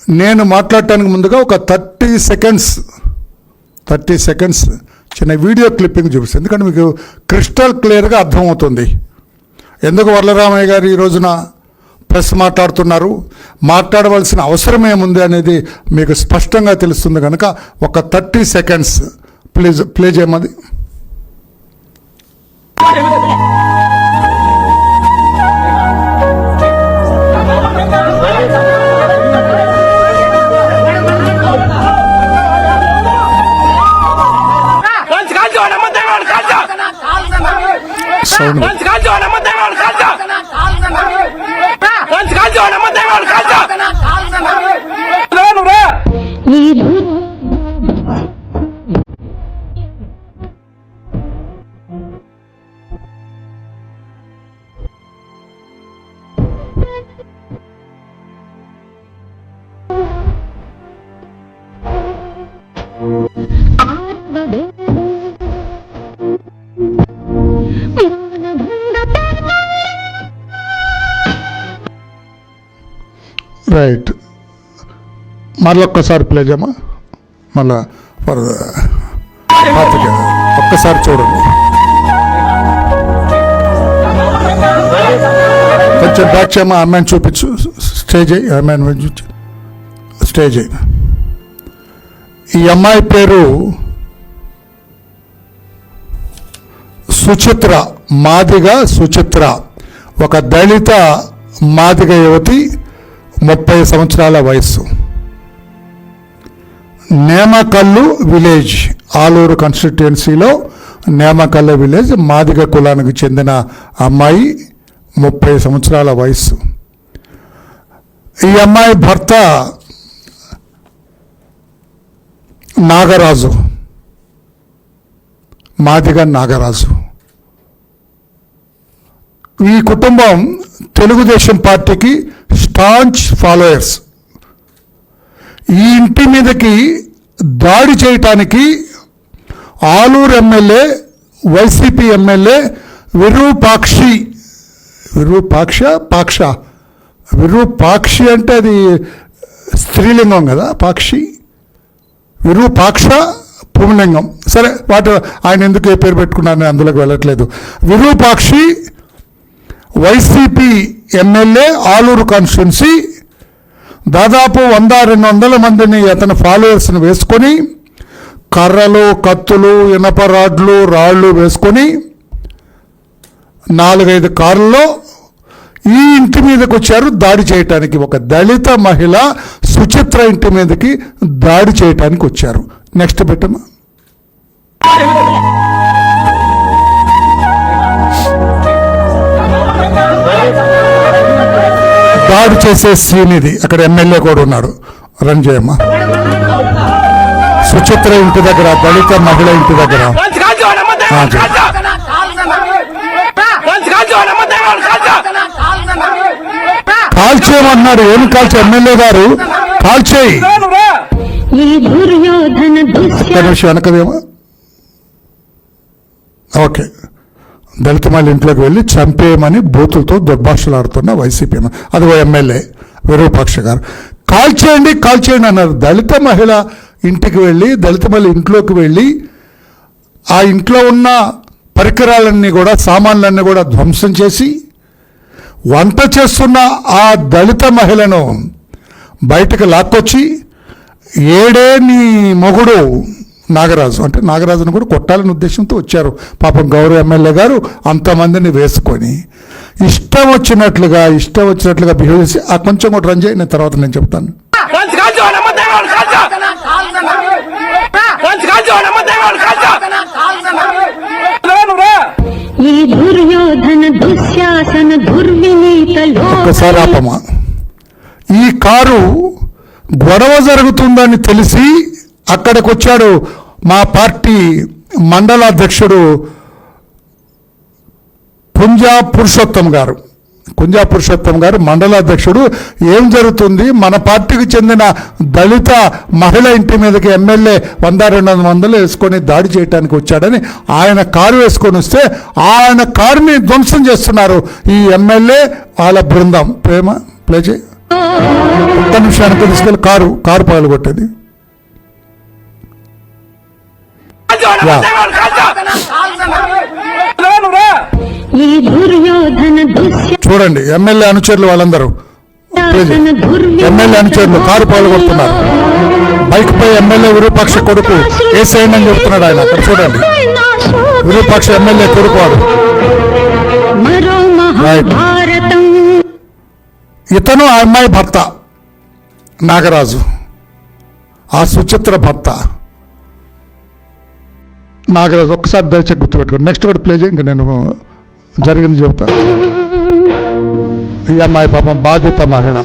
నేను మాట్లాడటానికి ముందుగా ఒక 30 సెకండ్స్ చిన్న వీడియో క్లిప్పింగ్ చూపిస్తాను. ఎందుకంటే మీకు క్రిస్టల్ క్లియర్గా అర్థమవుతుంది ఎందుకు వరలరామయ్య గారు ఈ రోజున ప్రెస్ మాట్లాడవలసిన అవసరం ఏముంది అనేది మీకు స్పష్టంగా తెలుస్తుంది కనుక ఒక 30 సెకండ్స్ ప్లీజ్ ప్లే చేయమది. రైట్, మళ్ళొక్కసారి ప్లే చేయమా. మళ్ళా ఒక్కసారి చూడండి. కొంచెం బ్యాక్ చేయమా. అమ్మాయిని చూపించు. స్టేజ్ అయ్యి అమ్మాయిని స్టేజ్ అయ్యి. ఈ అమ్మాయి పేరు సుచిత్ర, మాదిగ సుచిత్ర. ఒక దళిత మాదిగ యువతి, 30 సంవత్సరాల వయస్సు. నేమకల్లు విలేజ్, ఆలూరు కాన్స్టిట్యుయెన్సీలో నేమకల్లు విలేజ్, మాదిగ కులానికి చెందిన అమ్మాయి, 30 సంవత్సరాల వయస్సు. ఈ అమ్మాయి భర్త నాగరాజు, మాదిగ నాగరాజు. ఈ కుటుంబం తెలుగుదేశం పార్టీకి స్టాంచ్ ఫాలోయర్స్. ఈ ఇంటి మీదకి దాడి చేయటానికి Aluru MLA, YCP MLA Virupakshi అంటే అది స్త్రీలింగం కదా, పాక్షి. విరూపాక్ష పుంలింగం. సరే, ఆయన ఎందుకు ఏ పేరు పెట్టుకున్నారని అందులోకి వెళ్ళట్లేదు. Virupakshi YCP MLA, Aluru constituency. దాదాపు 100-200 మందిని అతని ఫాలోవర్స్ని వేసుకొని, కర్రలు, కత్తులు, ఇనప రాళ్ళు వేసుకొని 4-5 కార్లలో ఈ ఇంటి మీదకి వచ్చారు దాడి చేయటానికి. ఒక దళిత మహిళ సుచిత్ర ఇంటి మీదకి దాడి చేయటానికి వచ్చారు. నెక్స్ట్ పెట్టమ్మా. దాడి చేసే సీన్ ఇది. అక్కడ ఎమ్మెల్యే కూడా ఉన్నాడు. రన్ చేయమ్మా. సుచిత్ర ఇంటి దగ్గర, దళిత మహిళ ఇంటి దగ్గర కాల్చేయమన్నాడు. ఏమి కాల్చే? ఎమ్మెల్యే గారు కాల్చేయి. వెనకదేమో. ఓకే, దళిత మహిళ ఇంట్లోకి వెళ్ళి చంపేయమని బూతులతో దుర్భాషలాడుతున్న వైసీపీ అది ఓ ఎమ్మెల్యే విరూపాక్ష గారు. కాల్చేయండి అన్నారు. దళిత మహిళ ఇంటికి వెళ్ళి, దళిత మహిళ ఇంట్లోకి వెళ్ళి ఆ ఇంట్లో ఉన్న పరికరాలన్నీ కూడా, సామాన్లన్నీ కూడా ధ్వంసం చేసి, వంట చేస్తున్న ఆ దళిత మహిళను బయటకు లాక్కొచ్చి, ఏడే నీ మొగుడు నాగరాజు అంటే నాగరాజును కూడా కొట్టాలని ఉద్దేశంతో వచ్చారు. పాపం గౌరవ ఎమ్మెల్యే గారు అంతమందిని వేసుకొని ఇష్టం వచ్చినట్లుగా బిహేవ్ చేసి, ఆ కొంచెం కూడా రన్ చేయి, నేను తర్వాత నేను చెప్తాను. ఒక్కసారి ఆపమా. ఈ కారు గొడవ జరుగుతుందని తెలిసి అక్కడికి వచ్చాడు మా పార్టీ మండలాధ్యక్షుడు కుంజా పురుషోత్తం గారు మండలాధ్యక్షుడు. ఏం జరుగుతుంది? మన పార్టీకి చెందిన దళిత మహిళ ఇంటి మీదకి ఎమ్మెల్యే 100-200 మందిలో వేసుకొని దాడి చేయడానికి వచ్చాడని ఆయన కారు వేసుకొని వస్తే, ఆయన కారుని ధ్వంసం చేస్తున్నారు ఈ ఎమ్మెల్యే వాళ్ళ బృందం. ప్లే చేయి. ఒక్క నిమిషానికి తీసుకెళ్ళి కారు పగలు కొట్టేది. చూడండి ఎమ్మెల్యే అనుచరులు వాళ్ళందరూ, ఎమ్మెల్యే అనుచరులు కారు పగలు కొడుతున్నారు. బైక్ పై ఎమ్మెల్యే విరూపాక్ష కొడుకు ఏసేయండి అని చెప్తున్నాడు ఆయన. అక్కడ చూడండి, విరూపాక్ష ఎమ్మెల్యే కొడుకు వాడు. ఇతను ఆ అమ్మాయి భర్త నాగరాజు, ఆ సుచిత్ర భర్త నాగరాజు. ఒక్కసారి దయచేసి గుర్తుపెట్టుకోండి. నెక్స్ట్ ఒకటి ప్లే చేయి, ఇంకా నేను జరిగింది చెబుతాను. ఈ అమ్మాయి పాపం బాధిత మహిళ.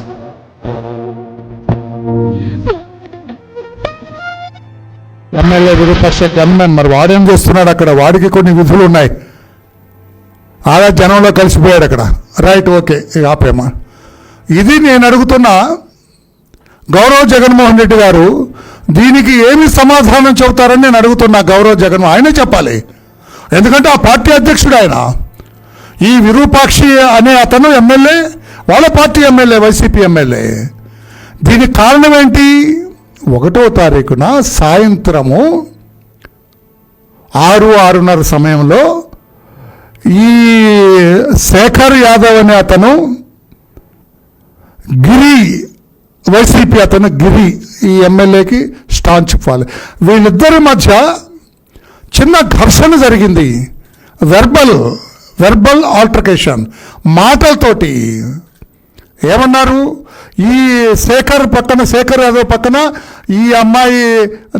MLA Virupaksha gunmen. మరి వాడేం చేస్తున్నాడు అక్కడ? వాడికి కొన్ని విధులు ఉన్నాయి. ఆదా జనంలో కలిసిపోయాడు అక్కడ. రైట్, ఓకే, ఇక ఆపేమా. ఇది నేను అడుగుతున్నా. గౌరవ్ జగన్మోహన్ రెడ్డి గారు దీనికి ఏమి సమాధానం చెబుతారని నేను అడుగుతున్నా. గౌరవ్ జగన్మోహన్ ఆయనే చెప్పాలి, ఎందుకంటే ఆ పార్టీ అధ్యక్షుడు ఆయన. ఈ విరూపాక్షి అనే అతను ఎమ్మెల్యే, వాళ్ళ పార్టీ ఎమ్మెల్యే, వైసీపీ ఎమ్మెల్యే. దీనికి కారణం ఏంటి? 1వ తారీఖున సాయంత్రము 6-6:30 సమయంలో ఈ శేఖర్ యాదవ్ అనే అతను, గిరి వైసీపీ అతను, గిరి ఈ ఎమ్మెల్యేకి స్టాంచ్ ఫాల్, వీళ్ళిద్దరి మధ్య చిన్న ఘర్షణ జరిగింది. వెర్బల్ ఆల్టర్కేషన్, మాటలతోటి. ఏమన్నారు? ఈ శేఖర్ యాదవ్ పక్కన ఈ అమ్మాయి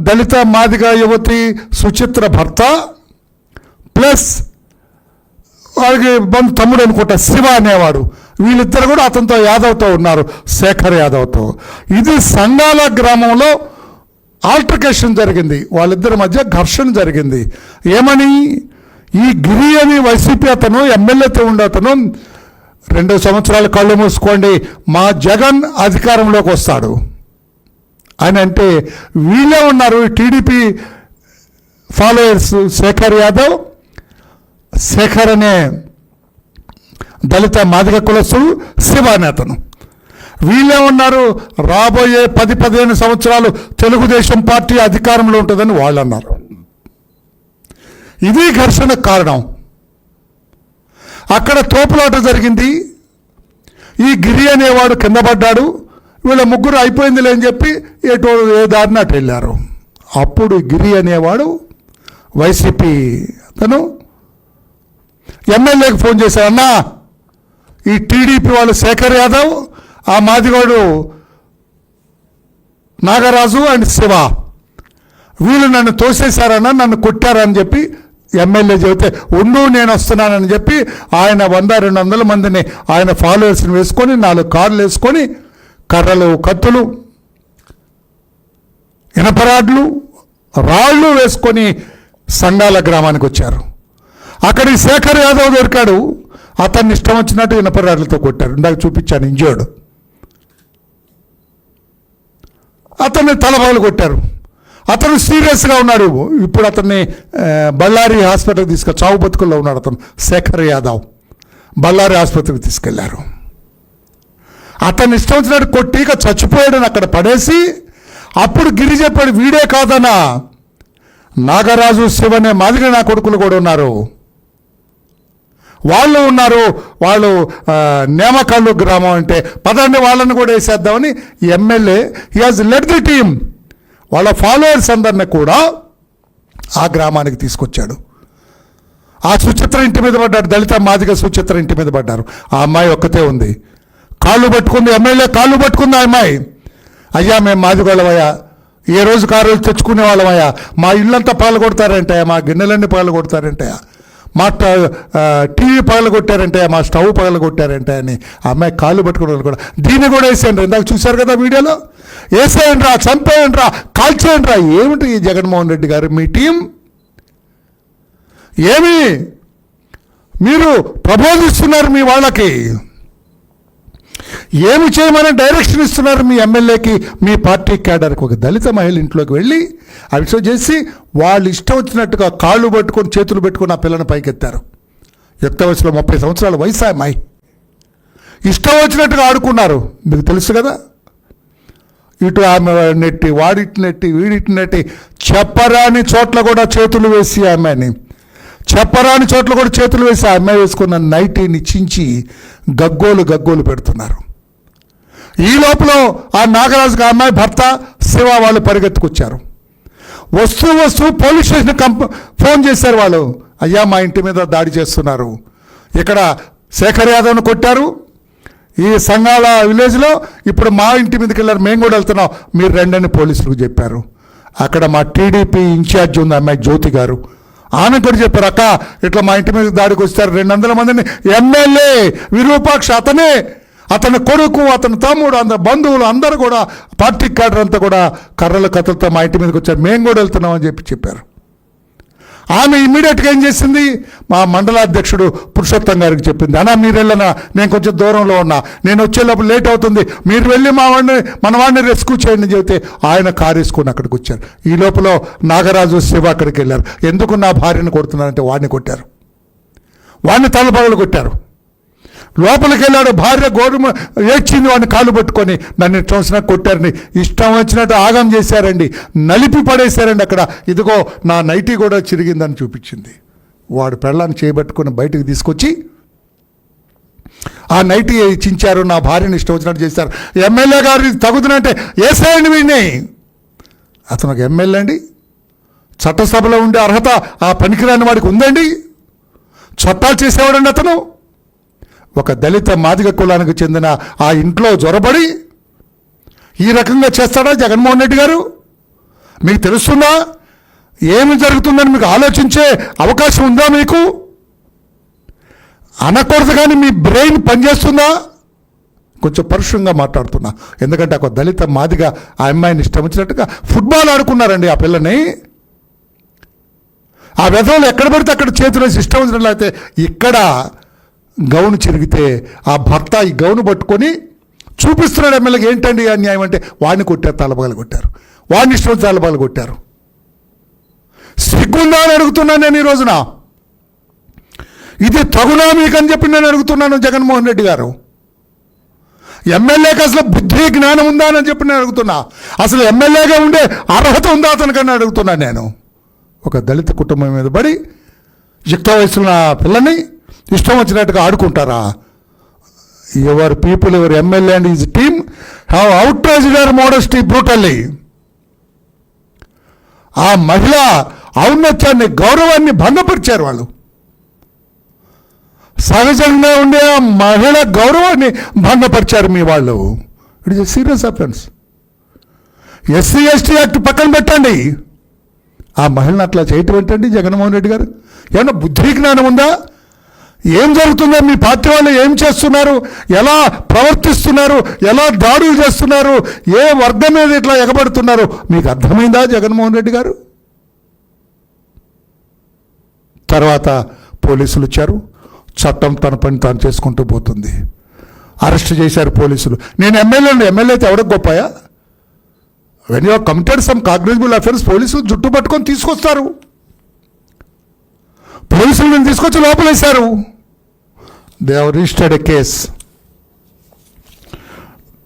దళిత మాదిగ యువతి సుచిత్ర భర్త, ప్లస్ వాడికి తమ్ముడు అనుకుంటా శివ అనేవాడు. వీళ్ళిద్దరు కూడా అతనితో యాదవ్తో ఉన్నారు, శేఖర్ యాదవ్తో. ఇది సంగాల గ్రామంలో ఆల్టర్కేషన్ జరిగింది, వాళ్ళిద్దరి మధ్య ఘర్షణ జరిగింది. ఏమని? ఈ గిరి అని వైసీపీ అతను, ఎమ్మెల్యేతో ఉండే అతను, 2 సంవత్సరాలు కళ్ళు మూసుకోండి, మా జగన్ అధికారంలోకి వస్తాడు అని అంటే, వీళ్ళే ఉన్నారు టీడీపీ ఫాలోయర్స్. శేఖర్ యాదవ్, శేఖర్ అనే దళిత మాదిగ కులస్తుడు, శివ అనే అతను, వీళ్ళే ఉన్నారు. రాబోయే 10-15 సంవత్సరాలు తెలుగుదేశం పార్టీ అధికారంలో ఉంటుందని వాళ్ళు అన్నారు. ఇది ఘర్షణకు కారణం. అక్కడ తోపులాట జరిగింది. ఈ గిరి అనేవాడు కింద పడ్డాడు. వీళ్ళ ముగ్గురు అయిపోయిందిలే అని చెప్పి ఏ దారిని అటు వెళ్ళారు. అప్పుడు గిరి అనేవాడు వైసీపీ అతను ఎమ్మెల్యేకి ఫోన్ చేశాడు. అన్నా, ఈ టీడీపీ వాళ్ళు శేఖర్ యాదవ్, ఆ మాదిగోడు నాగరాజు అండ్ శివ, వీళ్ళు నన్ను తోసేశారన్నా, నన్ను కొట్టారని చెప్పి ఎమ్మెల్యే చెబితే, ఉండు నేను వస్తున్నానని చెప్పి ఆయన 100-200 మందిని ఆయన ఫాలోవర్స్ని వేసుకొని 4 కార్లు వేసుకొని కర్రలు, కత్తులు, ఇనపరాడ్లు, రాళ్ళు వేసుకొని సంగాల గ్రామానికి వచ్చారు. అక్కడి శేఖర్ యాదవ్ దొరికాడు. అతన్ని ఇష్టం వచ్చినట్టు ఇనపరాడ్లతో కొట్టారు. ఇందాక చూపించాను, ఇంజోర్డ్. అతన్ని తలపగలు కొట్టారు. అతను సీరియస్గా ఉన్నాడు. ఇప్పుడు అతన్ని బళ్ళారి హాస్పిటల్కి చావు బతుకుల్లో ఉన్నాడు అతను. శేఖర్ యాదవ్ బళ్ళారి ఆసుపత్రికి తీసుకెళ్లారు. అతన్ని ఇష్టం వచ్చినట్టు కొట్టి ఇక చచ్చిపోయాడని అక్కడ పడేసి, అప్పుడు గిరి చెప్పాడు, వీడే కాదనా, నాగరాజు, శివనే మాదిగ నా కొడుకులు కూడా ఉన్నారు, వాళ్ళు ఉన్నారు, వాళ్ళు నేమకల్లు గ్రామం అంటే పదండి వాళ్ళని కూడా వేసేద్దామని MLA he has led the team, వాళ్ళ ఫాలోవర్స్ అందరినీ కూడా ఆ గ్రామానికి తీసుకొచ్చాడు. ఆ సుచిత్ర ఇంటి మీద పడ్డాడు, దళిత మాదిగ సుచిత్ర ఇంటి మీద పడ్డారు. ఆ అమ్మాయి ఒక్కతే ఉంది, కాళ్ళు పట్టుకుంది, ఎమ్మెల్యే కాళ్ళు పట్టుకుంది ఆ అమ్మాయి. అయ్యా, మేము మాదిగోళ్ళమయ్యా, ఏ రోజుకి ఆ రోజు తెచ్చుకునే వాళ్ళమయ్యా, మా ఇళ్ళంతా పాలు కొడతారంటే, మా గిన్నెలన్నీ పాలు కొడతారంటే, మా టీవీ పగలు కొట్టారంటే, మా స్టవ్ పగలు కొట్టారంటే అని అమ్మాయి కాళ్ళు పట్టుకునే వాళ్ళు కూడా. దీన్ని కూడా వేసేయండి, ఇందాక చూశారు కదా వీడియోలో, వేసేయండి రా, చంపేయండి రా, కాల్చేయండి రా. ఏమిటి ఈ జగన్మోహన్ రెడ్డి గారు, మీ టీం ఏమి మీరు ప్రబోధిస్తున్నారు? మీ వాళ్ళకి ఏమి చేయమని డైరెక్షన్ ఇస్తున్నారు మీ ఎమ్మెల్యేకి, మీ పార్టీ క్యాడర్కి? ఒక దళిత మహిళ ఇంట్లోకి వెళ్ళి అవిషయం చేసి వాళ్ళు ఇష్టం వచ్చినట్టుగా కాళ్ళు పట్టుకొని చేతులు పెట్టుకొని ఆ పిల్లని పైకెత్తారు. యుక్త వయసులో 30 సంవత్సరాల వయసు అమ్మాయి. ఇష్టం వచ్చినట్టుగా ఆడుకున్నారు, మీకు తెలుసు కదా. ఇటు ఆమె నెట్టి, వాడిటి నెట్టి, వీడిటి నెట్టి, చెప్పరాని చోట్ల కూడా చేతులు వేసి ఆమెని, చెప్పరాని చోట్ల కూడా చేతులు వేసి ఆ అమ్మాయి వేసుకున్న నైటీని చించి గగ్గోలు పెడుతున్నారు. ఈ లోపల ఆ నాగరాజుకి ఆ అమ్మాయి భర్త శివ వాళ్ళు పరిగెత్తుకొచ్చారు. వస్తూ పోలీస్ స్టేషన్ ఫోన్ చేశారు వాళ్ళు. అయ్యా, మా ఇంటి మీద దాడి చేస్తున్నారు, ఇక్కడ శేఖర్ యాదవ్ను కొట్టారు ఈ సంఘాల విలేజ్లో, ఇప్పుడు మా ఇంటి మీదకి వెళ్ళారు, మేము కూడా వెళ్తున్నాం, మీరు రెండని పోలీసులకు చెప్పారు. అక్కడ మా టీడీపీ ఇన్ఛార్జ్ ఉంది అమ్మాయి జ్యోతి గారు, ఆమె కూడా చెప్పారు, అక్క ఇట్లా మా ఇంటి మీద దాడికి వచ్చారు 200 మందిని, ఎమ్మెల్యే విరూపాక్ష అతనే, అతని కొడుకు, అతని తమ్ముడు, అందరు బంధువులు అందరూ కూడా పార్టీ క్యాడర్ అంతా కూడా కర్రల కథలతో మా ఇంటి మీదకి వచ్చారు, మేము కూడా వెళ్తున్నాం అని చెప్పారు. ఆమె ఇమ్మీడియట్గా ఏం చేసింది, మా మండలాధ్యక్షుడు పురుషోత్తం గారికి చెప్పింది, అన్నా మీరు వెళ్ళనా, నేను కొంచెం దూరంలో ఉన్నా, నేను వచ్చేలోపు లేట్ అవుతుంది, మీరు వెళ్ళి మన వాడిని రెస్క్యూ చేయండి అని చెబితే ఆయన కారు వేసుకొని అక్కడికి వచ్చారు. ఈ లోపల నాగరాజు శివ అక్కడికి వెళ్ళారు. ఎందుకు నా భార్యను కొడుతున్నారంటే వాడిని కొట్టారు, వాడిని తలపగలు కొట్టారు. లోపలికి వెళ్ళాడు, భార్య గోరుమ ఏడ్చింది, వాడిని కాళ్ళు పట్టుకొని నన్ను ఇష్టం వచ్చినట్టు కొట్టారని, ఇష్టం వచ్చినట్టు ఆగం చేశారండి, నలిపి పడేశారండి. అక్కడ ఇదిగో నా నైటీ కూడా చిరిగిందని చూపించింది. వాడు పెళ్ళాన్ని చేయబట్టుకొని బయటకు తీసుకొచ్చి ఆ నైటీ చించారు, నా భార్యను ఇష్టం వచ్చినట్టు చేశారు. ఎమ్మెల్యే గారు తగుతున్నట్టే వేసేయండి వీడిని. అతను ఒక ఎమ్మెల్యే అండి, చట్టసభలో ఉండే అర్హత ఆ పనికిరాని వాడికి ఉందండి, చట్టాలు చేసేవాడండి అతను. ఒక దళిత మాదిగ కులానికి చెందిన ఆ ఇంట్లో జొరబడి ఈ రకంగా చేస్తాడా జగన్మోహన్ రెడ్డి గారు? మీకు తెలుస్తుందా ఏమి జరుగుతుందని? మీకు ఆలోచించే అవకాశం ఉందా? మీకు అనకూడదు కానీ మీ బ్రెయిన్ పనిచేస్తుందా? కొంచెం పరుషంగా మాట్లాడుతున్నా, ఎందుకంటే ఒక దళిత మాదిగ ఆ అమ్మాయిని ఇష్టం వచ్చినట్టుగా ఫుట్బాల్ ఆడుకున్నారండి ఆ పిల్లని. ఆ వెధవలు ఎక్కడ పడితే అక్కడ చేతిలో ఇష్టం వచ్చినట్లయితే, ఇక్కడ గౌను చిరిగితే ఆ భర్త ఈ గౌను పట్టుకొని చూపిస్తున్నాడు ఎమ్మెల్యేకి, ఏంటండి అన్యాయం అంటే వాడిని కొట్టారు, తలపగలు కొట్టారు, వాడిని ఇష్టం తలపగలు కొట్టారు. సిగ్గుందా అని అడుగుతున్నాను నేను ఈ రోజున. ఇది తగునా మీకని చెప్పి నేను అడుగుతున్నాను జగన్మోహన్ రెడ్డి గారు. ఎమ్మెల్యేకి అసలు బుద్ధి జ్ఞానం ఉందా అని చెప్పి నేను అడుగుతున్నా. అసలు ఎమ్మెల్యేగా ఉండే అర్హత ఉందా అతనికన్నా అడుగుతున్నాను నేను. ఒక దళిత కుటుంబం మీద పడి యుక్త వయసున్న పిల్లని ఇష్టం వచ్చినట్టుగా ఆడుకుంటారా? Your people, your MLA and his team have outraged your modesty brutally. ఆ మహిళ ఔన్నత్యాన్ని, గౌరవాన్ని భంగపరిచారు వాళ్ళు. సహజంగా ఉండే ఆ మహిళ గౌరవాన్ని భంగపరిచారు మీ వాళ్ళు. It is a serious offence. SC ST act పక్కన పెట్టండి, ఆ మహిళను అట్లా చేయటం ఏంటండి జగన్మోహన్ రెడ్డి గారు? ఏమన్నా బుద్ధి జ్ఞానం ఉందా? ఏం జరుగుతుందో, మీ పార్టీ వాళ్ళు ఏం చేస్తున్నారు, ఎలా ప్రవర్తిస్తున్నారు, ఎలా దాడులు చేస్తున్నారు, ఏ వర్గం మీద ఇట్లా ఎగబడుతున్నారు మీకు అర్థమైందా జగన్మోహన్ రెడ్డి గారు? తర్వాత పోలీసులు వచ్చారు, చట్టం తన పని తాను చేసుకుంటూ పోతుంది. అరెస్ట్ చేశారు పోలీసులు. నేను ఎమ్మెల్యే అయితే ఎవరికి గొప్పయా? When you committed some cognizable offence పోలీసులు జుట్టు పట్టుకొని తీసుకొస్తారు. పోలీసులు నేను తీసుకొచ్చి లోపలేశారు. They have registered a case,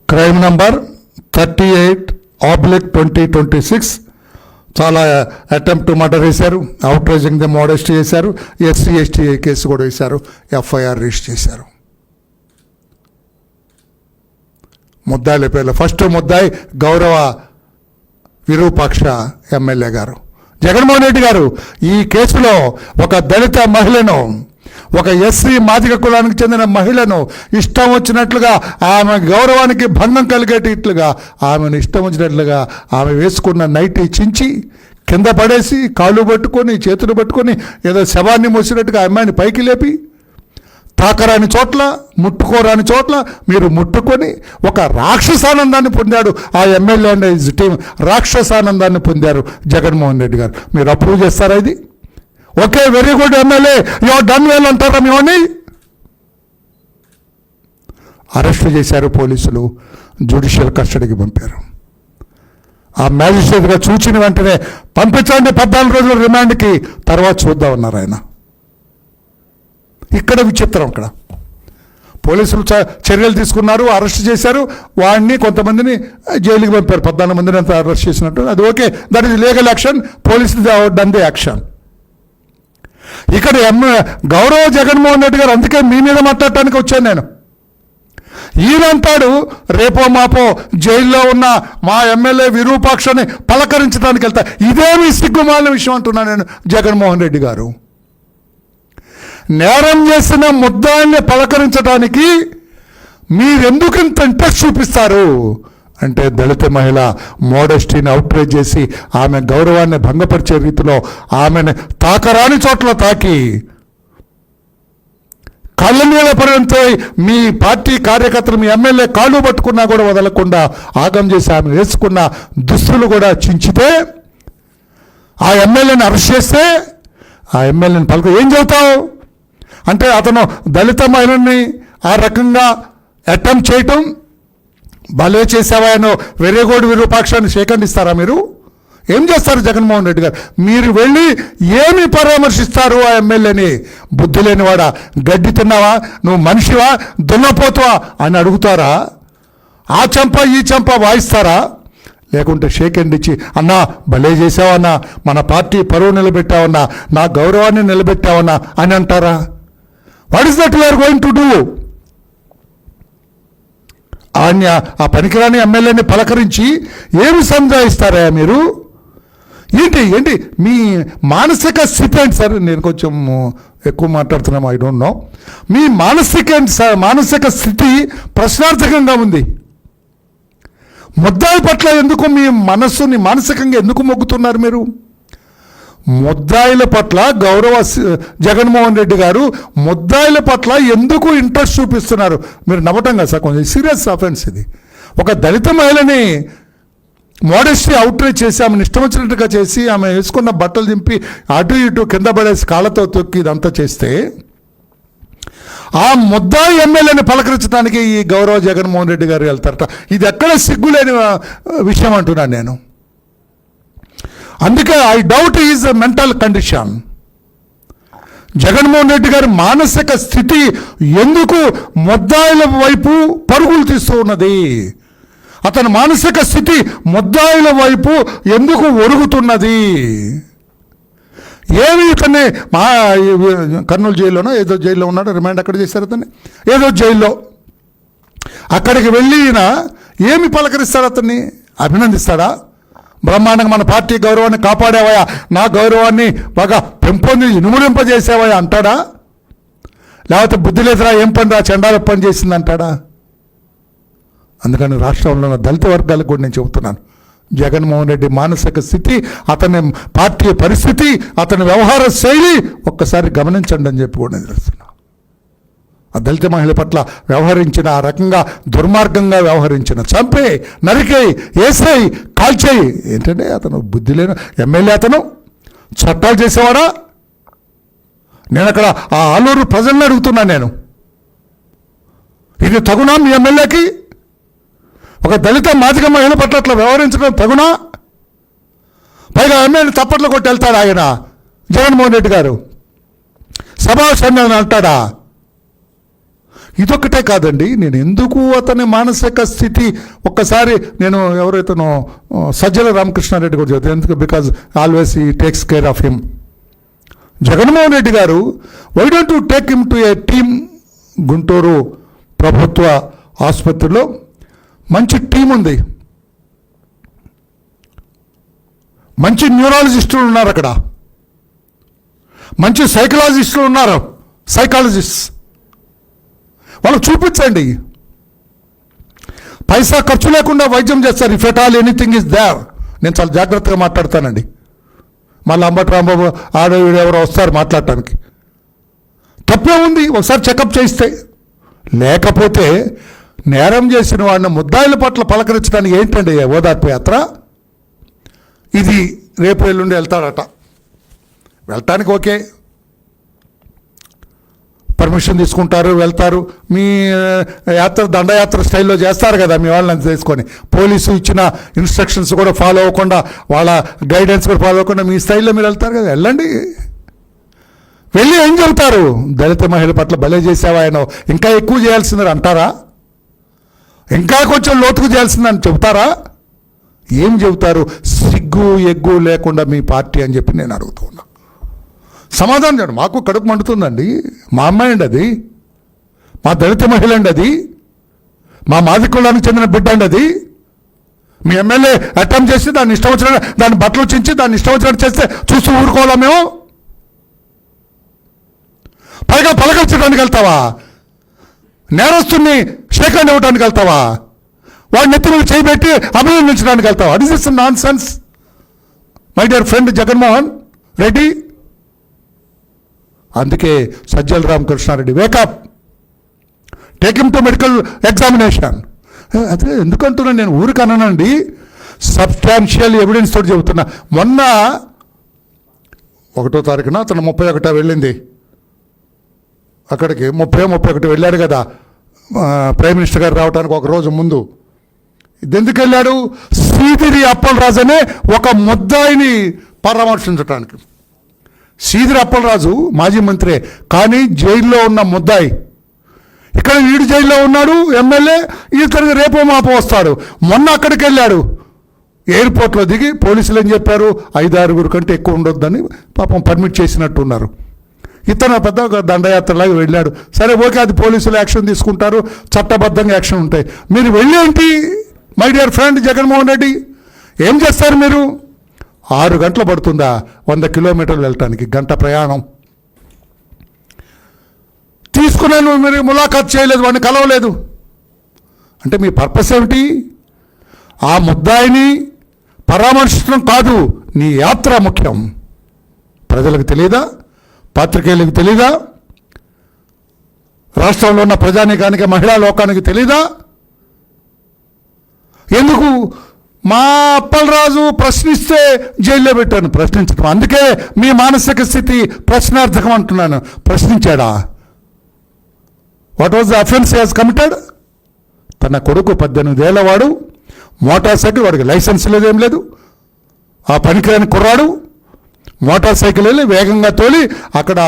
crime number 38/2026. చాలా అటెంప్ట్ టు మర్డర్ వేశారు, అవుట్రేజింగ్ ది మోడెస్టీ చేశారు, ఎస్సీ ఎస్టీ కేసు కూడా వేశారు, ఎఫ్ఐఆర్ రిజిస్టర్ చేశారు. ముద్దాయిల పేర్లు, ఫస్ట్ ముద్దాయి గౌరవ విరూపాక్ష ఎమ్మెల్యే గారు. జగన్మోహన్ రెడ్డి గారు ఈ కేసులో ఒక దళిత మహిళను, ఒక ఎస్సీ మాదిగ కులానికి చెందిన మహిళను ఇష్టం వచ్చినట్లుగా, ఆమె గౌరవానికి భంగం కలిగేటట్లుగా, ఆమెను ఇష్టం వచ్చినట్లుగా ఆమె వేసుకున్న నైటీ చించి కింద పడేసి, కాళ్ళు పట్టుకొని చేతులు పట్టుకొని ఏదో శవాన్ని మోసినట్టుగా అమ్మాయిని పైకి లేపి, తాకరాని చోట్ల, ముట్టుకోరాని చోట్ల మీరు ముట్టుకొని ఒక రాక్షసానందాన్ని పొందాడు ఆ ఎమ్మెల్యే అండ్ హిజ్ టీం. రాక్షసానందాన్ని పొందారు జగన్మోహన్ రెడ్డి గారు. మీరు అప్రూవ్ చేస్తారా ఇది? Okay, very good MLA, you are done well అంటారా? మేమని అరెస్ట్ చేశారు పోలీసులు, జ్యుడిషియల్ కస్టడీకి పంపారు. ఆ మ్యాజిస్ట్రేట్గా చూచిన వెంటనే పంపించండి 14 రోజుల రిమాండ్కి, తర్వాత చూద్దామన్నారు ఆయన. ఇక్కడ విచిత్రం, ఇక్కడ పోలీసులు చర్యలు తీసుకున్నారు, అరెస్ట్ చేశారు, వాడిని కొంతమందిని జైలుకి పంపారు. 14 మందిని అంతా అరెస్ట్ చేసినట్టు. అది okay, that is legal action. పోలీసులు డన్ ది యాక్షన్. ఇక్కడ గౌరవ జగన్మోహన్ రెడ్డి గారు, అందుకే మీ మీద మాట్లాడటానికి వచ్చాను నేను. ఈయనంటాడు రేపో మాపో జైల్లో ఉన్న మా ఎమ్మెల్యే విరూపాక్షని పలకరించడానికి వెళ్తా. ఇదేమి సిగ్గుమాలిన విషయం అంటున్నా నేను. జగన్మోహన్ రెడ్డి గారు నేరం చేసిన ముద్దాయిల్ని పలకరించడానికి మీరెందుకు ఇంత ఇంట్రెస్ట్ చూపిస్తారు అంటే, దళిత మహిళ మోడెస్టీని అవుట్రేజ్ చేసి ఆమె గౌరవాన్ని భంగపరిచే రీతిలో ఆమెను తాకరాని చోట్ల తాకి కళ్ళ నీళ్ళ పర్యంతో మీ పార్టీ కార్యకర్తలు మీ ఎమ్మెల్యే కాళ్ళు పట్టుకున్నా కూడా వదలకుండా ఆగం చేసి ఆమె వేసుకున్న దుస్తులు కూడా చించితే, ఆ ఎమ్మెల్యేని అరెస్ట్ చేస్తే, ఆ ఎమ్మెల్యేని ఏం చెబుతావు అంటే, అతను దళిత మహిళని ఆ రకంగా అటెంప్ట్ చేయటం భలే చేసావాయనో వెరీ గుడ్ విరూపాక్షాన్ని సేకరిస్తారా మీరు? ఏం చేస్తారు జగన్మోహన్ రెడ్డి గారు? మీరు వెళ్ళి ఏమి పరామర్శిస్తారు ఆ ఎమ్మెల్యేని? బుద్ధి లేనివాడా, గడ్డి తిన్నావా, నువ్వు మనిషివా, దున్నపోతువా అని అడుగుతారా? ఆ చెంప ఈ చెంప వాయిస్తారా? లేకుంటే షేక్ హ్యాండ్ ఇచ్చి అన్నా భలే చేసావన్నా, మన పార్టీ పరువు నిలబెట్టావన్నా, నా గౌరవాన్ని నిలబెట్టావన్నా అని అంటారా? What is that you're going to do? ఆ పనికిరాని ఎమ్మెల్యేని పలకరించి ఏమి సంజాయిస్తారా మీరు? ఏంటి మీ మానసిక స్థితి ఏంటి సార్? నేను కొంచెం ఎక్కువ మాట్లాడుతున్నాము, ఐ డోంట్ నో. మీ మానసిక స్థితి ప్రశ్నార్థకంగా ఉంది. ముద్దాయి పట్ల ఎందుకు మీ మనస్సుని మానసికంగా ఎందుకు మొగ్గుతున్నారు మీరు? ముద్దాయిల పట్ల గౌరవ జగన్మోహన్ రెడ్డి గారు ముద్దాయిల పట్ల ఎందుకు ఇంట్రెస్ట్ చూపిస్తున్నారు? మీరు నమ్మటం కదా సార్, కొంచెం సీరియస్ అఫెన్స్ ఇది. ఒక దళిత మహిళని మోడెస్టీ అవుట్రీచ్ చేసి ఆమెను ఇష్టం వచ్చినట్టుగా చేసి ఆమె వేసుకున్న బట్టలు దింపి అటు ఇటు కింద పడేసి కాళ్ళతో తొక్కి ఇదంతా చేస్తే, ఆ ముద్దాయి ఎమ్మెల్యేని పలకరించడానికి ఈ గౌరవ జగన్మోహన్ రెడ్డి గారు వెళ్తారట. ఇది ఎక్కడ సిగ్గులేని విషయం అంటున్నాను నేను. అందుకే I doubt is mental condition. Jaganmohan Reddy గారి మానసిక స్థితి ఎందుకు ముద్దాయిల వైపు పరుగులు తీస్తూ ఉన్నది? అతని మానసిక స్థితి ముద్దాయిల వైపు ఎందుకు ఒరుగుతున్నది? ఏమి ఇతన్ని కర్నూలు జైల్లోనో ఏదో జైల్లో ఉన్నాడు, రిమాండ్ అక్కడ చేశారు అతన్ని, ఏదో జైల్లో. అక్కడికి వెళ్ళి ఏమి పలకరిస్తాడు? అతన్ని అభినందిస్తాడా? బ్రహ్మాండంగా మన పార్టీ గౌరవాన్ని కాపాడేవయా, నా గౌరవాన్ని బాగా ఇనుముడింపజేసేవయా అంటాడా? లేకపోతే బుద్ధి లేదురా, ఏం పని రా, చండాల పని చేసింది అంటాడా? అందుకని రాష్ట్రంలో ఉన్న దళిత వర్గాలకు కూడా నేను చెబుతున్నాను, జగన్మోహన్ రెడ్డి మానసిక స్థితి, అతని పార్టీ పరిస్థితి, అతని వ్యవహార శైలి ఒక్కసారి గమనించండి అని చెప్పి కూడా నేను తెలుస్తున్నా. ఆ దళిత మహిళ పట్ల వ్యవహరించిన, ఆ రకంగా దుర్మార్గంగా వ్యవహరించిన, చంపే, నరికే, ఏసై, కాల్చేయి ఏంటంటే, అతను బుద్ధి లేని ఎమ్మెల్యే, అతను చట్టాలు చేసేవాడా? నేను అక్కడ ఆ ఆలూరు ప్రజల్ని అడుగుతున్నాను నేను, ఇది తగునా మీ ఎమ్మెల్యేకి? ఒక దళిత మాదిగ మహిళ పట్ల అట్లా వ్యవహరించడం తగునా? పైగా ఎమ్మెల్యే చప్పట్లు కొట్టి వెళ్తాడు ఆయన జగన్మోహన్ రెడ్డి గారు, సభాషణ అంటాడా? ఇదొక్కటే కాదండి, నేను ఎందుకు అతని మానసిక స్థితి ఒక్కసారి నేను ఎవరైతేనో సజ్జల రామకృష్ణారెడ్డి కూడా చెప్తాను, ఎందుకు, because always he takes care of him. Jaganmohan Reddy garu, why don't you take him to a team? Guntur ప్రభుత్వ ఆసుపత్రిలో మంచి టీం ఉంది, మంచి న్యూరాలజిస్టులు ఉన్నారు అక్కడ, మంచి సైకలాజిస్టులు ఉన్నారు, సైకాలజిస్ట్. వాళ్ళకు చూపించండి, పైసా ఖర్చు లేకుండా వైద్యం చేస్తారు. If at all anything is there. నేను చాలా జాగ్రత్తగా మాట్లాడతానండి, మళ్ళీ అంబటి రాంబాబు ఆడవిడు ఎవరో వస్తారు మాట్లాడటానికి. తప్పే ఉంది ఒకసారి చెకప్ చేయిస్తే. లేకపోతే నేరం చేసిన వాడిని ముద్దాయిల పట్ల పలకరించడానికి ఏంటండి ఓదార్పు యాత్ర? ఇది రేపు ఎల్లుండి వెళ్తాడట, వెళ్ళటానికి ఓకే, పర్మిషన్ తీసుకుంటారు, వెళ్తారు. మీ యాత్ర దండయాత్ర స్టైల్లో చేస్తారు కదా మీ వాళ్ళని తీసుకొని, పోలీసు ఇచ్చిన ఇన్స్ట్రక్షన్స్ కూడా ఫాలో అవ్వకుండా, వాళ్ళ గైడెన్స్ కూడా ఫాలో అవ్వకుండా మీ స్టైల్లో మీరు వెళ్తారు కదా, వెళ్ళండి. వెళ్ళి ఏం చెబుతారు? దళిత మహిళ పట్ల భలే చేసావా ఆయన, ఇంకా ఎక్కువ చేయాల్సిందని అంటారా? ఇంకా కొంచెం లోతుకు చేయాల్సిందని చెబుతారా? ఏం చెబుతారు? సిగ్గు ఎగ్గు లేకుండా మీ పార్టీ అని చెప్పి నేను అడుగుతూ ఉన్నా. సమాధానం చెప్పండి. మాకు కడుపు మండుతుందండి. మా అమ్మాయి అండి అది, మా దళిత మహిళ అండి అది, మా మాది కులానికి చెందిన బిడ్డ అండి అది. మీ ఎమ్మెల్యే అటెంప్ట్ చేసి దాన్ని ఇష్టం వచ్చినట్టు, దాన్ని బట్టలు చించి దాన్ని ఇష్టం వచ్చినట్టు చేస్తే చూస్తూ ఊరుకోవాలా మేము? పైగా పలకరించడానికి వెళ్తావా? నేరస్తుని షేక్ హ్యాండ్ ఇవ్వడానికి వెళ్తావా? వాడి నెత్తి మీద చేయబెట్టి అభినందించడానికి వెళ్తావా? What is this nonsense my dear friend Jaganmohan Reddy? అందుకే Sajjala Ramakrishna Reddy, wake up, take him to medical examination. అదే ఎందుకంటున్నా నేను, ఊరికి అన్నానండి, సబ్స్టాన్షియల్ ఎవిడెన్స్ తోటి చెబుతున్నా. మొన్న 1వ తారీఖున అతను 31 వెళ్ళింది అక్కడికి, 31 వెళ్ళాడు కదా ప్రైమ్ మినిస్టర్ గారు రావడానికి ఒక రోజు ముందు. ఇదెందుకు వెళ్ళాడు? సీదిరి అప్పలరాజు అనే ఒక ముద్దాయిని పరామర్శించడానికి. సీదిరి అప్పలరాజు మాజీ మంత్రే, కానీ జైల్లో ఉన్న ముద్దాయి. ఇక్కడ వీడు జైల్లో ఉన్నాడు ఎమ్మెల్యే, ఇతనికి రేపో మాపో వస్తాడు. మొన్న అక్కడికి వెళ్ళాడు, ఎయిర్పోర్ట్లో దిగి పోలీసులు ఏం చెప్పారు? 5-6 కంటే ఎక్కువ ఉండొద్దని పాపం పర్మిట్ చేసినట్టున్నారు. ఇతను పెద్ద దండయాత్రలాగా వెళ్ళాడు. సరే ఓకే, అది పోలీసులు యాక్షన్ తీసుకుంటారు, చట్టబద్ధంగా యాక్షన్ ఉంటాయి. మీరు వెళ్ళేంటి my dear friend Jaganmohan Reddy? ఏం చేస్తారు మీరు? 6 గంటలు పడుతుందా 100 కిలోమీటర్లు వెళ్ళటానికి? గంట ప్రయాణం తీసుకున్నాను. మీరు ములాఖాత్ చేయలేదు, వాడిని కలవలేదు అంటే మీ పర్పస్ ఏమిటి? ఆ ముద్దాయిని పరామర్శించడం కాదు, నీ యాత్ర ముఖ్యం. ప్రజలకు తెలియదా? పాత్రికేయులకు తెలీదా? రాష్ట్రంలో ఉన్న ప్రజానీకానికి, మహిళా లోకానికి తెలీదా? ఎందుకు? మా అప్పలరాజు ప్రశ్నిస్తే జైల్లో పెట్టాను. ప్రశ్నించడం, అందుకే మీ మానసిక స్థితి ప్రశ్నార్థకం అంటున్నాను. ప్రశ్నించాడా? What was the offence he has committed? తన కొడుకు 18 ఏళ్ల వాడు, మోటార్ సైకిల్, వాడికి లైసెన్స్ లేదేం లేదు, ఆ పనికిరాని కుర్రాడు మోటార్ సైకిల్ వెళ్ళి వేగంగా తోలి అక్కడ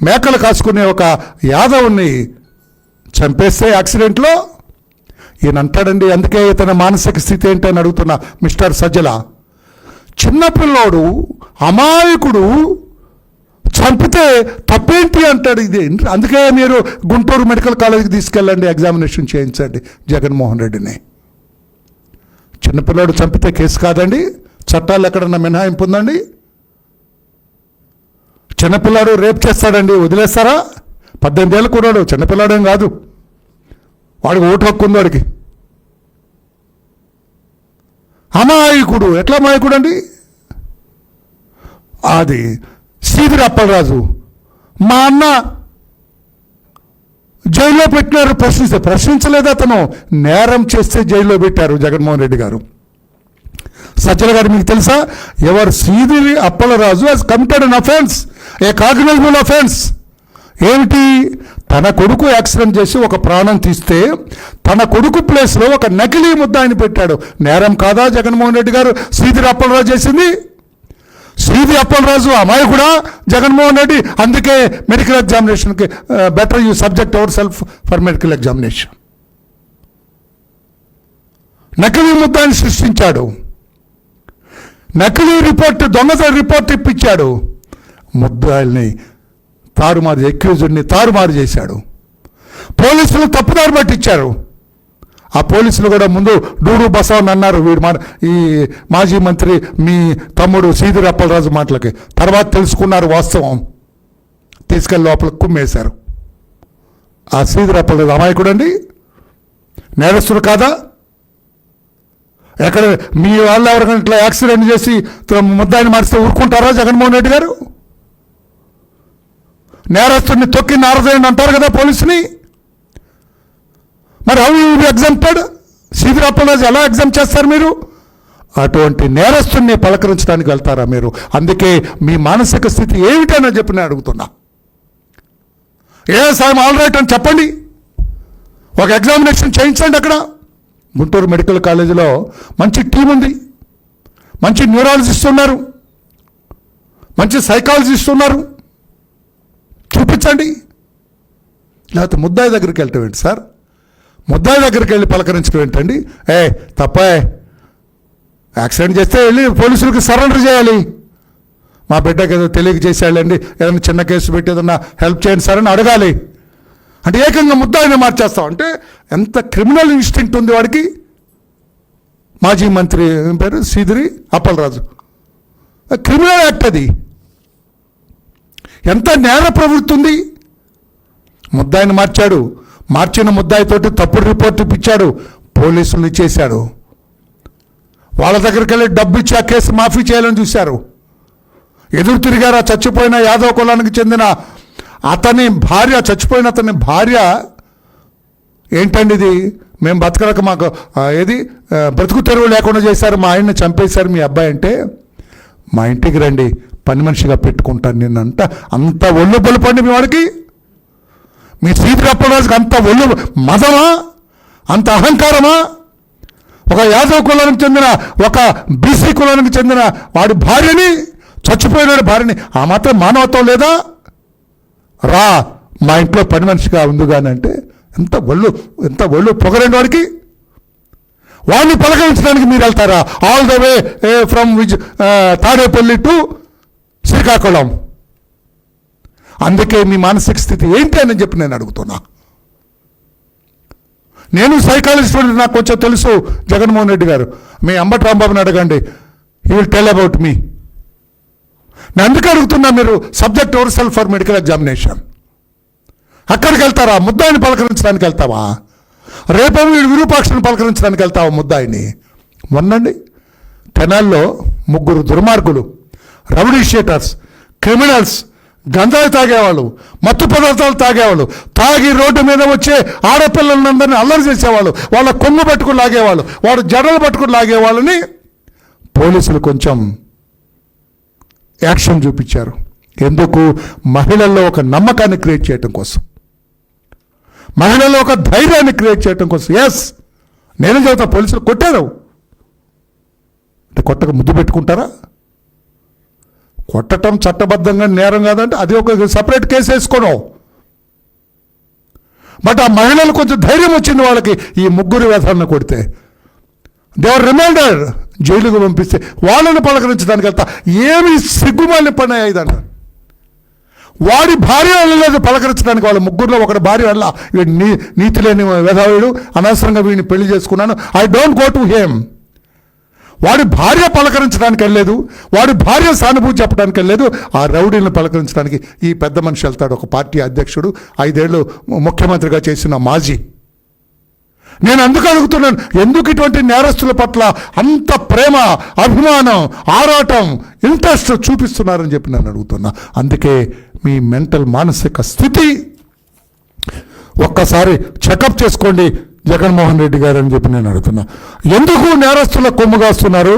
మేకలు కాసుకునే ఒక యాదవుని చంపేస్తే యాక్సిడెంట్లో. ఈయన అంటాడండి, అందుకే ఇతని మానసిక స్థితి ఏంటని అడుగుతున్నా మిస్టర్ సజ్జల. చిన్నపిల్లోడు అమాయకుడు చంపితే తప్పేంటి అంటాడు. ఇది అందుకే మీరు గుంటూరు మెడికల్ కాలేజీకి తీసుకెళ్ళండి, ఎగ్జామినేషన్ చేయించండి జగన్మోహన్ రెడ్డిని. చిన్నపిల్లోడు చంపితే కేసు కాదండి, చట్టాలు ఎక్కడన్నా మినహాయింపు ఉందండి? చిన్నపిల్లాడు రేప్ చేస్తాడండి, వదిలేస్తారా? 18 ఏళ్ళు కుర్రాడు, చిన్నపిల్లాడేం కాదు, వాడికి ఓటు హక్కు ఉంది వాడికి. అమాయకుడు, ఎట్లా అమాయకుడు అండి? అది సీదిరి అప్పలరాజు. మా అన్న జైల్లో పెట్టినారు, ప్రశ్నించలేదు. అతను నేరం చేస్తే జైల్లో పెట్టారు జగన్మోహన్ రెడ్డి గారు. సజ్జల గారు మీకు తెలుసా? ఎవరు Seediri Appalaraju has committed an offence, A cognizable offence. ఏమిటి? తన కొడుకు యాక్సిడెంట్ చేసి ఒక ప్రాణం తీస్తే తన కొడుకు ప్లేస్లో ఒక నకిలీ ముద్దాయిని పెట్టాడు. నేరం కాదా జగన్మోహన్ రెడ్డి గారు సీదిరి అప్పలరాజు చేసింది? సీదిరి అప్పలరాజు అమాయకుడా జగన్మోహన్ రెడ్డి? అందుకే మెడికల్ ఎగ్జామినేషన్కి better you subject our self for medical examination. నకిలీ ముద్దాయిని సృష్టించాడు, నకిలీ రిపోర్ట్, దొంగత రిపోర్ట్ ఇప్పించాడు, ముద్దాయిల్ని తారుమారు, ఎక్యూజ్డ్ని తారుమారు చేశాడు. పోలీసులు తప్పుదారి పట్టించారు. ఆ పోలీసులు కూడా ముందు డూడు బసవన్ అన్నారు వీడు ఈ మాజీ మంత్రి మీ తమ్ముడు సీదిరి అప్పలరాజు మాటలకి. తర్వాత తెలుసుకున్నారు వాస్తవం, తీసుకెళ్ళి లోపలికి కుమ్మేశారు. ఆ సీదిరి అప్పలరాజు అమాయకుడు అండి, నేరస్తుడు కాదా? ఎక్కడ మీ వాళ్ళు ఎవరికైనా ఇట్లా యాక్సిడెంట్ చేసి ముద్దాయిని మారిస్తే ఊరుకుంటారా జగన్మోహన్ రెడ్డి గారు? నేరస్తుడిని తొక్కి నారదేయండి అంటారు కదా పోలీసుని. మరి how you will exempted? Seediri Appalaraju ఎలా ఎగ్జామ్ చేస్తారు మీరు? అటువంటి నేరస్తుడిని పలకరించడానికి వెళ్తారా మీరు? అందుకే మీ మానసిక స్థితి ఏమిటని చెప్పి నేను అడుగుతున్నా. ఐఎమ్ ఆల్ రైట్ అని చెప్పండి, ఒక ఎగ్జామినేషన్ చేయించండి. అక్కడ గుంటూరు మెడికల్ కాలేజీలో మంచి టీం ఉంది, మంచి న్యూరాలజిస్ట్ ఉన్నారు, మంచి సైకాలజిస్ట్ ఉన్నారు, పలకరించండి. లేకపోతే ముద్దాయి దగ్గరికి వెళ్ళటం ఏంటి సార్? ముద్దాయి దగ్గరికి వెళ్ళి పలకరించడం ఏంటండి? తప్పే, యాక్సిడెంట్ చేస్తే వెళ్ళి పోలీసులకు సరెండర్ చేయాలి. మా బిడ్డకి ఏదో తెలియక చేసేయాలండి, ఏదైనా చిన్న కేసు పెట్టి ఏదన్నా హెల్ప్ చేయండి సార్ అని అడగాలి. అంటే ఏకంగా ముద్దాయిని మార్చేస్తాం అంటే ఎంత క్రిమినల్ ఇన్స్టింక్ట్ ఉంది వాడికి. మాజీ మంత్రి పేరు సీదిరి అప్పలరాజు, క్రిమినల్ యాక్ట్ అది. ఎంత నేర ప్రవృత్తి ఉంది. ముద్దాయిని మార్చాడు, మార్చిన ముద్దాయితోటి తప్పుడు రిపోర్ట్ ఇప్పించాడు, పోలీసులు ఇచ్చేశాడు. వాళ్ళ దగ్గరికి వెళ్ళి డబ్బు ఇచ్చి ఆ కేసు మాఫీ చేయాలని చూశారు. ఎదురు తిరిగారు. ఆ చచ్చిపోయిన యాదవ కులానికి చెందిన అతని భార్య, చచ్చిపోయిన అతని భార్య, ఏంటండి ఇది, మేము బతకడక మాకు బ్రతుకు తెరువు లేకుండా చేశారు, మా ఆయన్ని చంపేశారు మీ అబ్బాయి అంటే, మా ఇంటికి రండి పని మనిషిగా పెట్టుకుంటాను నిన్నంట. అంత ఒళ్ళు బలుపండి మీ వాడికి. మీ సీదిరి అప్పలరాజుకి అంత ఒళ్ళు మదమా, అంత అహంకారమా? ఒక యాదవ కులానికి చెందిన, ఒక బీసీ కులానికి చెందిన వాడి భార్యని, చచ్చిపోయిన భార్యని, ఆ మాత్రం మానవత్వం లేదా? రా మా ఇంట్లో పని మనిషిగా ఉందిగాని అంటే ఎంత ఒళ్ళు పొగరండి వాడికి. వాడిని పలకరించడానికి మీరు వెళ్తారా? All the way from Tadepalli to Srikakulam. అందుకే మీ మానసిక స్థితి ఏంటి అని చెప్పి నేను అడుగుతున్నా. నేను సైకాలజిస్ట్, నాకు కొంచెం తెలుసు. జగన్మోహన్ రెడ్డి గారు, మీ అంబటి రాంబాబుని అడగండి, he will tell about me. నేను అందుకే అడుగుతున్నా, మీరు subject your self for medical examination. అక్కడికి వెళ్తారా? ముద్దాయిని పలకరించడానికి వెళ్తావా? రేపు విరూపాక్షని పలకరించడానికి వెళ్తావా ముద్దాయిని? మొన్నండి తెనాల్లో 3 దుర్మార్గులు, రౌడీ షీటర్స్, క్రిమినల్స్, గంజాయి తాగేవాళ్ళు, మత్తు పదార్థాలు తాగేవాళ్ళు, తాగి రోడ్డు మీద వచ్చే ఆడపిల్లలందరినీ అల్లరి చేసేవాళ్ళు, వాళ్ళ కొమ్ము పట్టుకుని లాగేవాళ్ళు, వాడు జడలు పట్టుకుని లాగేవాళ్ళని పోలీసులు కొంచెం యాక్షన్ చూపించారు. ఎందుకు? మహిళల్లో ఒక నమ్మకాన్ని క్రియేట్ చేయడం కోసం, మహిళల్లో ఒక ధైర్యాన్ని క్రియేట్ చేయడం కోసం. ఎస్, నేను చెబుతా, పోలీసులు కొట్టారు అంటే కొట్టక ముద్దు పెట్టుకుంటారా? కొట్టడం చట్టబద్ధంగా నేరం కాదంటే అది ఒక సపరేట్ కేసు వేసుకోను. బట్ ఆ మహిళలు కొంచెం ధైర్యం వచ్చింది వాళ్ళకి. ఈ 3 వ్యధాలను కొడితే దేవర్ రిమైండర్, జైలుకు పంపిస్తే వాళ్ళని పలకరించడానికి వెళ్తా. ఏమి సిగ్గుమాలిన పని అయ్యిందన్న. వాడి భార్య వెళ్ళలేదు పలకరించడానికి. వాళ్ళ 3లో ఒకటి భార్య వెళ్ళ, వీడు నీతి లేని వ్యధావుడు, అనవసరంగా వీడిని పెళ్లి చేసుకున్నాను, I don't go to him. వాడి భార్య పలకరించడానికి వెళ్ళలేదు, వాడి భార్య సానుభూతి చెప్పడానికి వెళ్ళలేదు, ఆ రౌడీలను పలకరించడానికి ఈ పెద్ద మనిషి వెళ్తాడు. ఒక పార్టీ అధ్యక్షుడు, 5 ఏళ్ళు ముఖ్యమంత్రిగా చేసిన మాజీ. నేను అందుకు అడుగుతున్నాను, ఎందుకు ఇటువంటి నేరస్తుల పట్ల అంత ప్రేమ, అభిమానం, ఆరాటం, ఇంట్రెస్ట్ చూపిస్తున్నారని చెప్పి నేను అడుగుతున్నా. అందుకే మీ మెంటల్ మానసిక స్థితి ఒక్కసారి చెకప్ చేసుకోండి జగన్మోహన్ రెడ్డి గారు అని చెప్పి నేను అడుగుతున్నా. ఎందుకు నేరస్తుల కొమ్ముగాస్తున్నారు,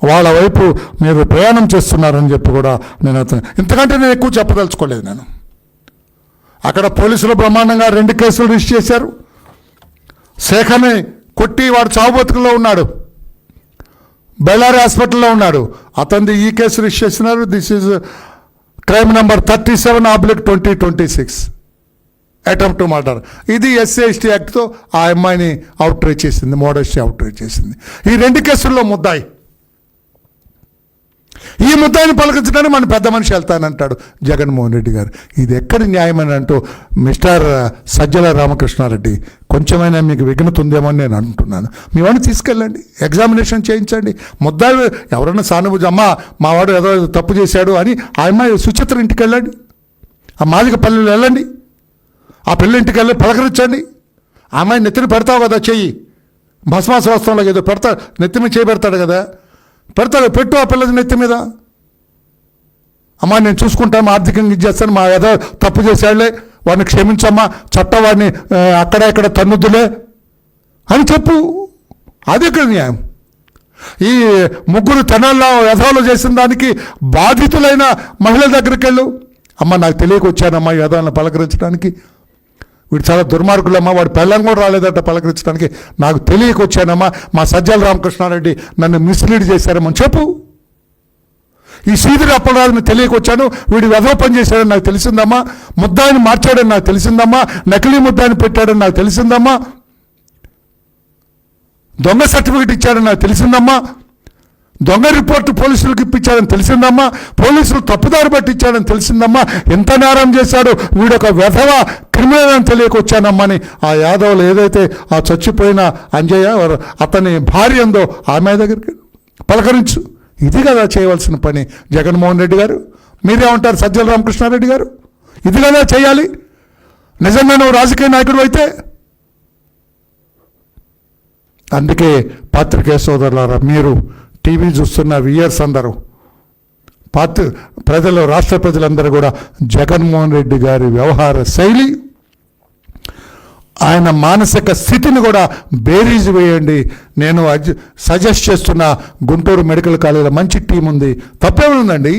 వాళ్ళ వైపు మీరు ప్రయాణం చేస్తున్నారని చెప్పి కూడా నేను అడుగుతున్నా. ఇంతకంటే నేను ఎక్కువ చెప్పదలుచుకోలేదు. నేను అక్కడ పోలీసులు బ్రహ్మాండంగా 2 కేసులు రిజిస్టర్ చేశారు. శేఖర్ని కొట్టి వాడు చావుబతుకుల్లో ఉన్నాడు, బెల్లారి హాస్పిటల్లో ఉన్నాడు. అతనిది ఈ కేసు రిజిస్టర్ చేసినారు. This is crime number 37/2026, attempt to murder. ఇది SC/ST యాక్ట్తో ఆ అమ్మాయిని అవుట్రేజ్ చేసింది, మోడస్టీ అవుట్రేజ్ చేసింది. ఈ 2 కేసుల్లో ముద్దాయి. ఈ ముద్దాయిని పలకరించడానికి మన పెద్ద మనిషి వెళ్తానంటాడు జగన్మోహన్ రెడ్డి గారు. ఇది ఎక్కడి న్యాయమని అంటూ మిస్టర్ సజ్జల రామకృష్ణారెడ్డి, కొంచెమైనా మీకు విఘ్నత ఉందేమో అని నేను అంటున్నాను. మీ వాడిని తీసుకెళ్ళండి, ఎగ్జామినేషన్ చేయించండి. ముద్దాయి ఎవరైనా సానుభూతి, అమ్మ మా వాడు ఏదో తప్పు చేశాడు అని ఆ అమ్మాయి సుచిత్ర ఇంటికి వెళ్ళండి, ఆ మాదిక పల్లెలు వెళ్ళండి, ఆ పిల్ల ఇంటికి వెళ్ళి పలకరించండి. ఆ అమ్మాయి నెత్తిని పెడతావు కదా చెయ్యి, భస్మాస వస్త్రంలో ఏదో పెడతాడు, నెత్తిని చేయి పెడతాడు కదా, పెడతాడు, పెట్టు ఆ పిల్లది నెత్తి మీద. అమ్మా నేను చూసుకుంటాను, ఆర్థికంగా ఇచ్చేస్తాను, మా ఏదో తప్పు చేశాడులే, వాడిని క్షమించమ్మా, చట్టం వాడిని అక్కడ ఇక్కడ తన్నుద్దులే అని చెప్పు. అది ఇక్కడ న్యాయం. ఈ 3 తెనాల్లో యథాలు చేసిన దానికి బాధితులైన మహిళల దగ్గరికి వెళ్ళు, అమ్మ నాకు తెలియక వచ్చానమ్మా ఈ యథాలను పలకరించడానికి, వీడు చాలా దుర్మార్గులమ్మా, వాడు పెళ్ళం కూడా రాలేదట పలకరించడానికి, నాకు తెలియక వచ్చానమ్మా, మా సజ్జల రామకృష్ణారెడ్డి నన్ను మిస్లీడ్ చేశారమ్మని చెప్పు. ఈ సీదిరి అప్పలరాజుని తెలియకొచ్చాను, వీడు వెధవ పని చేశాడని నాకు తెలిసిందమ్మా, ముద్దాయిని మార్చాడని నాకు తెలిసిందమ్మా, నకిలీ ముద్దాయిని పెట్టాడని నాకు తెలిసిందమ్మా, దొంగ సర్టిఫికెట్ ఇచ్చాడని నాకు తెలిసిందమ్మా, దొంగ రిపోర్టు పోలీసులకు ఇప్పించాడని తెలిసిందమ్మా, పోలీసులు తప్పుదారి పట్టించాడని తెలిసిందమ్మా, ఎంత నేరం చేశాడు వీడొక వెధవ క్రిమినల్ అని తెలియకొచ్చానమ్మా అని ఆ యాదవులు ఏదైతే ఆ చచ్చిపోయిన అంజయ్య అతని భార్య ఉందో ఆమె దగ్గరికి పలకరించు. ఇది కదా చేయవలసిన పని జగన్మోహన్ రెడ్డి గారు. మీరేమంటారు సజ్జల రామకృష్ణారెడ్డి గారు? ఇది కదా చేయాలి నిజంగా నువ్వు రాజకీయ నాయకుడు అయితే. అందుకే పాత్రికేయ సోదరులారా, మీరు టీవీ చూస్తున్న వ్యూయర్స్ అందరూ, ప్రజలు, రాష్ట్ర ప్రజలందరూ కూడా జగన్మోహన్ రెడ్డి గారి వ్యవహార శైలి, ఆయన మానసిక స్థితిని కూడా బేరీజు వేయండి. నేను సజెస్ట్ చేస్తున్న గుంటూరు మెడికల్ కాలేజీలో మంచి టీం ఉంది. తప్పేముందండి?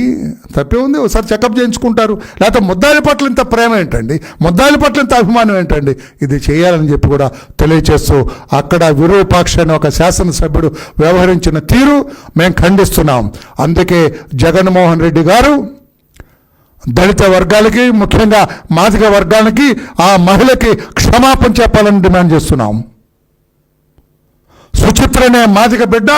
తప్పేముంది? ఒకసారి చెకప్ చేయించుకుంటారు. లేకపోతే ముద్దాయిల పట్ల ఇంత ప్రేమ ఏంటండి, ముద్దాయిల పట్ల ఇంత అభిమానం ఏంటండి? ఇది చేయాలని చెప్పి కూడా తెలియచేస్తూ అక్కడ విరూపాక్ష అనే ఒక శాసనసభ్యుడు వ్యవహరించిన తీరు మేము ఖండిస్తున్నాం. అందుకే జగన్మోహన్ రెడ్డి గారు దళిత వర్గాలకి, ముఖ్యంగా మాదిగ వర్గానికి, ఆ మహిళకి క్షమాపణ చెప్పాలని డిమాండ్ చేస్తున్నాం. సుచిత్ర అనే మాదిగ బిడ్డ,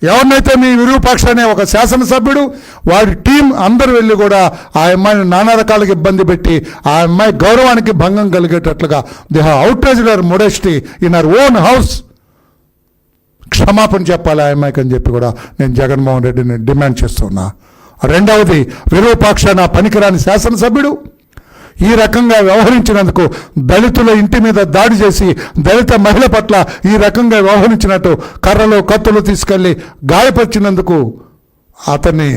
ఎవరినైతే మీ విరూపాక్ష అనే ఒక శాసనసభ్యుడు, వాడి టీం అందరూ వెళ్ళి కూడా ఆ అమ్మాయిని నానా రకాలుగా ఇబ్బంది పెట్టి ఆ అమ్మాయి గౌరవానికి భంగం కలిగేటట్లుగా they have outraged her modesty in her own house. క్షమాపణ చెప్పాలి ఆ అమ్మాయికి అని చెప్పి కూడా నేను జగన్మోహన్ రెడ్డిని డిమాండ్ చేస్తున్నా. రెండవది, విరూపాక్ష నా పనికిరాని శాసనసభ్యుడు ఈ రకంగా వ్యవహరించినందుకు, దళితుల ఇంటి మీద దాడి చేసి దళిత మహిళ పట్ల ఈ రకంగా వ్యవహరించినట్టు కర్రలు కత్తులు తీసుకెళ్లి గాయపరిచినందుకు అతన్ని,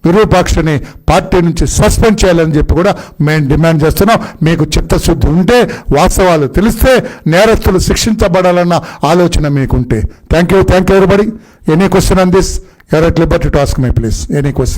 విరూపాక్షని పార్టీ నుంచి సస్పెండ్ చేయాలని చెప్పి కూడా మేము డిమాండ్ చేస్తున్నాం. మీకు చిత్తశుద్ధి ఉంటే, వాస్తవాలు తెలిస్తే, నేరస్తులు శిక్షించబడాలన్న ఆలోచన మీకుంటే. Thank you everybody. Any question on this? You are at liberty to ask me please. Any question?